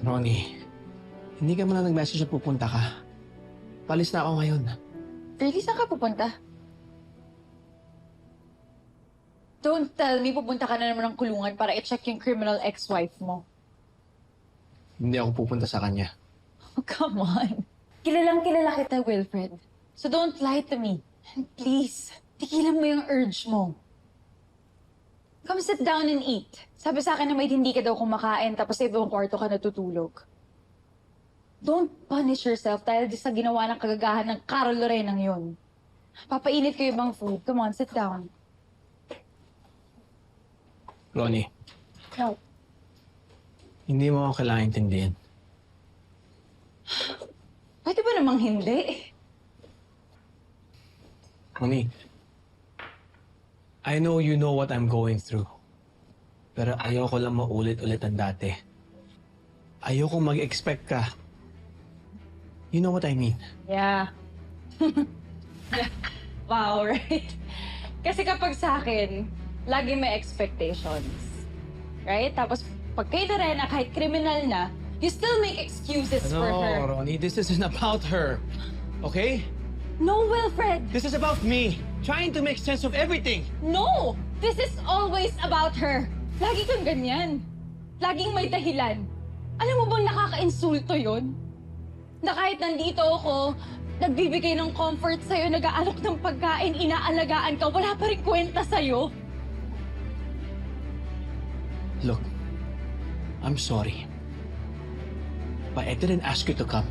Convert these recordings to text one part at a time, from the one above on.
Ronnie, hindi ka man na nag-message na pupunta ka. Palis na ako ngayon. Really, saan ka pupunta? Don't tell me pupunta ka na naman ng kulungan para i-check yung criminal ex-wife mo. Hindi ako pupunta sa kanya. Oh, come on. Kilalang kilala kita, Wilfred. So don't lie to me. And please, tigilan mo yung urge mo. Come sit down and eat. Sabi sa akin na may hindi ka daw kumakain tapos sa ibang kwarto ka natutulog. Don't punish yourself dahil sa ginawa ng kagagahan ng Carol Lorenang yun. Papainit ko yung ibang food. Come on, sit down. Ronnie, No. hindi mo ako kailangan intindihin. Pwede ba namang hindi? Ronnie, I know you know what I'm going through. Pero ayoko lang maulit-ulit ang dati. Ayoko mag-expect ka. You know what I mean? Yeah. Wow, right? Kasi kapag sa akin, lagi may expectations. Right? Tapos pag kay Lorena, kahit criminal na, you still make excuses for her. No, Ronnie, this isn't about her. Okay? No, Wilfred! This is about me, trying to make sense of everything. No! This is always about her. Lagi kang ganyan. Laging may dahilan. Alam mo bang nakaka-insulto yun? Na kahit nandito ako, nagbibigay ng comfort sa'yo, nag-aalok ng pagkain, inaalagaan ka, wala pa rin kwenta sa'yo. Look, I'm sorry. But I didn't ask you to come.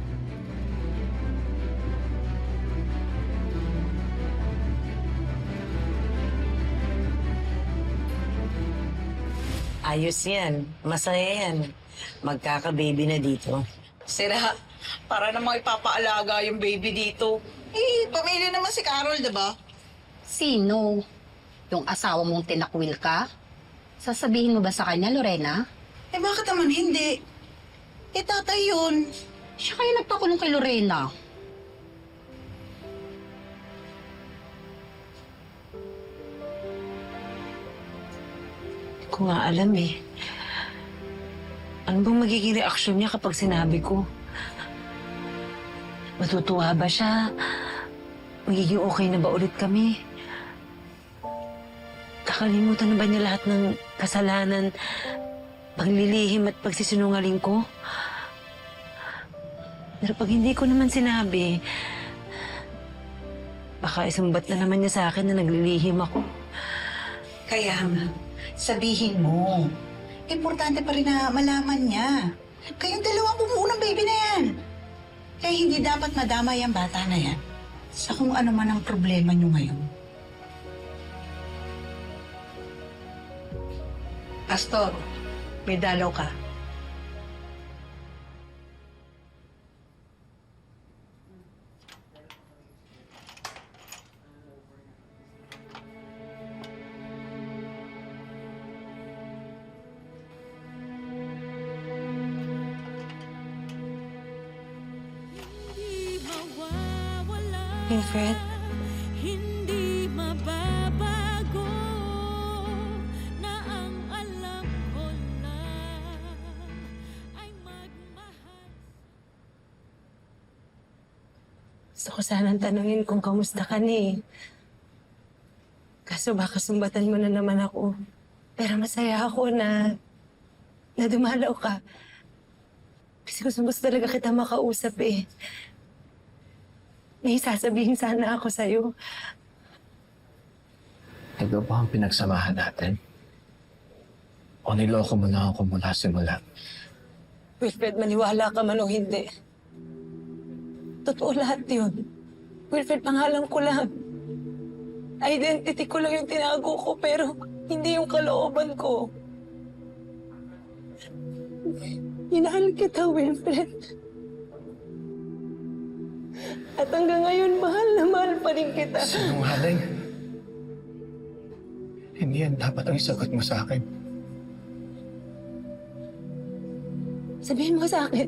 Ayos yan. Masaya yan. Magkaka-baby na dito. Sira, para namang ipapaalaga yung baby dito. Eh, pamilya naman si Carol, diba? Sino? Yung asawa mong tinakwil ka? Sasabihin mo ba sa kanya, Lorena? Eh, bakit naman hindi? Eh, tatay yun. Siya kaya nagpakulong kay Lorena. Hindi ko nga alam eh. Ano bang magiging reaksyon niya kapag sinabi ko? Matutuwa ba siya? Magiging okay na ba ulit kami? Kakalimutan na ba niya lahat ng kasalanan, paglilihim at pagsisinungaling ko? Pero pag hindi ko naman sinabi, baka isumbat na naman niya sa akin na naglilihim ako. Kaya nga, sabihin mo. Importante pa rin na malaman niya. Kayong dalawa ang bumuo ng baby na yan. Kaya hindi dapat madamay ang bata na yan sa kung ano man ang problema niyo ngayon. Pastor, may dalaw ka. Wilfred? Hindi mababago na ang alam ko lang ay magmahal. Gusto ko sanang tanungin kung kamusta ka ni. Kaso baka sumbatan mo na naman ako. Pero masaya ako na dumalaw ka. Kasi gusto talaga kita makausap eh. May sasabihin sana ako sa'yo. Ito ba ang pinagsamahan natin? O niloko mo na ako mula simula? Wilfred, maniwala ka man o hindi. Totoo lahat yun. Wilfred, pangalan ko lang. Identity ko lang yung tinago ko, pero hindi yung kalooban ko. Minahal kita, Wilfred. At hanggang ngayon, mahal na mahal pa rin kita. Sinungaling. Hindi yan dapat ang isagot mo sa akin. Sabihin mo sa akin.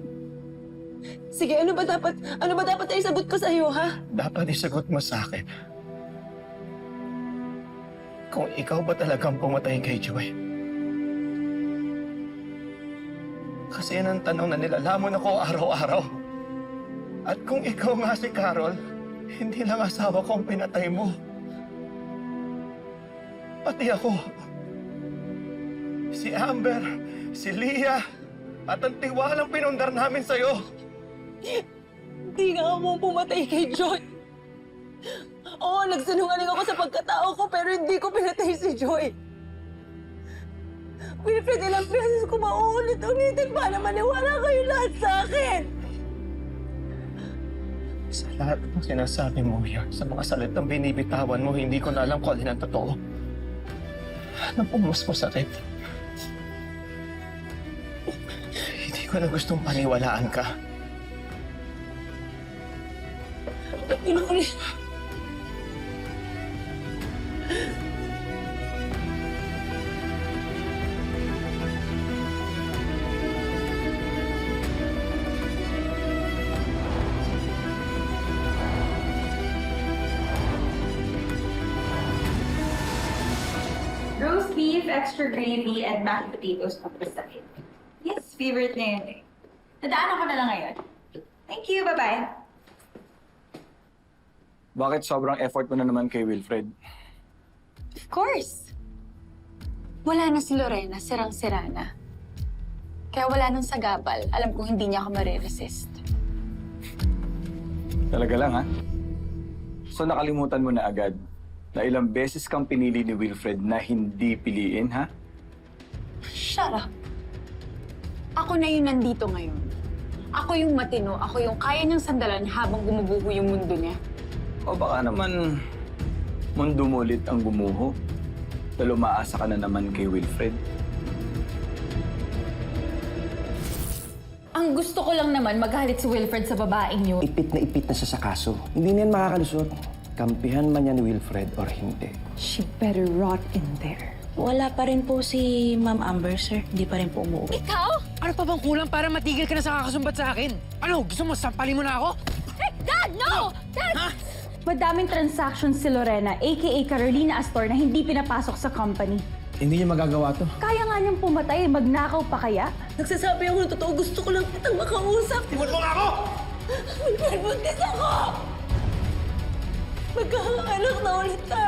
Sige, ano ba dapat ay sagot ko sa'yo, ha? Dapat isagot mo sa akin. Kung ikaw ba talagang pumatay kay Joy. Kasi yan ang tanong na nilalamon ako araw-araw. At kung ikaw nga si Carol, hindi lang asawa ko ang pinatay mo. Pati ako. Si Amber, si Leah, at ang tiwalang pinundar namin sa'yo. Hindi nga mo pumatay kay Joy. Oo, nagsinungaling ako sa pagkatao ko, pero hindi ko pinatay si Joy. Wilfred, ilang beses ko mauulit-ulitin para maniwala kayo lahat sa akin. Sa lahat ng sinasabi mo, Yak, sa mga salitang binibitawan mo, hindi ko na alam kung alin ang totoo. Ano po mas masakit? Hindi ko na gustong paniwalaan ka. Inuulit. Roast beef, extra gravy, and mashed potatoes on the side. Yes, favorite niya yun eh. Nadaanan ko na lang ngayon. Thank you, bye-bye. Bakit sobrang effort mo na naman kay Wilfred? Of course. Wala na si Lorena, sirang-sira na. Kaya wala nang sagabal. Alam kong hindi niya ako mariresist. Talaga lang, ha? So nakalimutan mo na agad na ilang beses kang pinili ni Wilfred na hindi piliin, ha? Shut up. Ako na yung nandito ngayon. Ako yung matino, ako yung kaya niyang sandalan habang gumuguho yung mundo niya. O baka naman mundo mo ulit ang gumuho dahil umaasa ka na naman kay Wilfred. Ang gusto ko lang naman magalit si Wilfred sa babaeng yun. Ipit na siya sa kaso. Hindi na yan makakalusot. Kampihan man yan ni Wilfred or hindi. She better rot in there. Wala pa rin po si Ma'am Amber, sir. Hindi pa rin po umuwi. Ikaw? Ano pa bang kulang para matigil ka na sa kakasumbat sa akin? Ano, gusto mo sampalin mo na ako? Hey, Dad, no! Dad! Madaming transactions si Lorena, a.k.a. Carolina Astor, na hindi pinapasok sa company. Hindi niya magagawa to. Kaya nga niyang pumatay, magnakaw pa kaya? Nagsasabi ako ng totoo. Gusto ko lang kitang makausap. Iwan mo nga ako! Wilfred, buntis ako! Magkakaanak na ulit tayo.